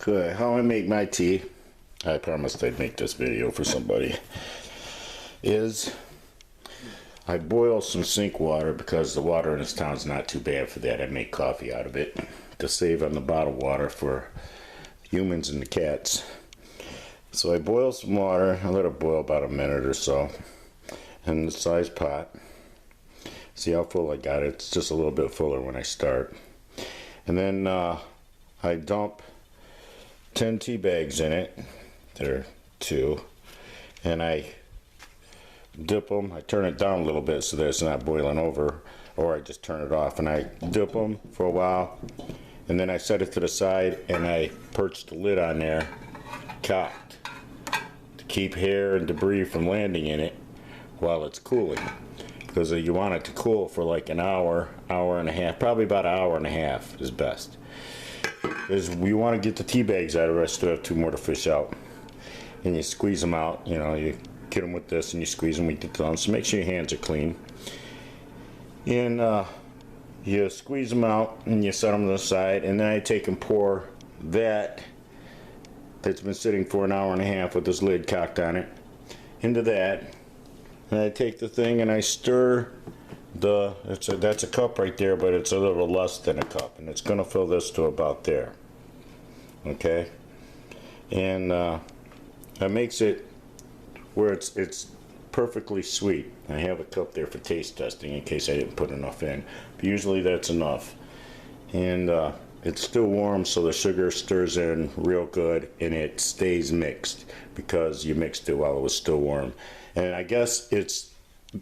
Okay, how I make my tea, I promised I'd make this video for somebody, is I boil some sink water because the water in this town's not too bad for that. I make coffee out of it to save on the bottled water for humans and the cats. So I boil some water, I let it boil about a minute or so in the size pot. See how full I got it? It's just a little bit fuller when I start. And then I dump 10 tea bags in it. There are 2. And I dip them. I turn it down a little bit so that it's not boiling over, or I just turn it off. And I dip them for a while, and then I set it to the side and I perch the lid on there, cocked, to keep hair and debris from landing in it while it's cooling. Because you want it to cool for like an hour, hour and a half, probably about an hour and a half is best. Because we want to get the tea bags out of it. I still have 2 more to fish out. And you squeeze them out, you know, you get them with this and you squeeze them with your thumb. So make sure your hands are clean. And you squeeze them out and you set them to the side. And then I take and pour that's been sitting for an hour and a half with this lid cocked on it into that. And I take the thing and I stir that's a cup right there, but it's a little less than a cup, and it's going to fill this to about there. Okay, and that makes it where it's perfectly sweet. I have a cup there for taste testing in case I didn't put enough in, but usually that's enough. And it's still warm, so the sugar stirs in real good and it stays mixed because you mixed it while it was still warm. And I guess it's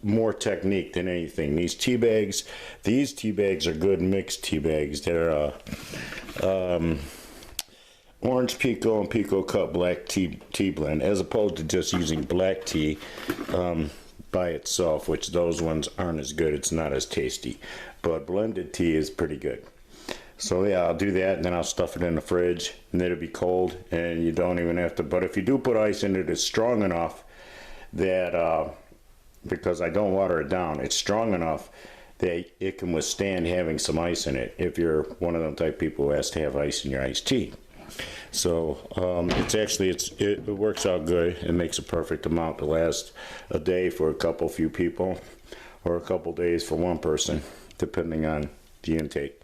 more technique than anything. These tea bags are good mixed tea bags. They're orange pekoe and pekoe cut black tea blend, as opposed to just using black tea by itself, which those ones aren't as good. It's not as tasty, but blended tea is pretty good. So yeah, I'll do that, and then I'll stuff it in the fridge, and it'll be cold, and you don't even have to. But if you do put ice in it, it's strong enough that because I don't water it down, it's strong enough that it can withstand having some ice in it if you're one of them type people who has to have ice in your iced tea. So it works out good. It makes a perfect amount to last a day for a few people, or a couple days for one person, depending on the intake.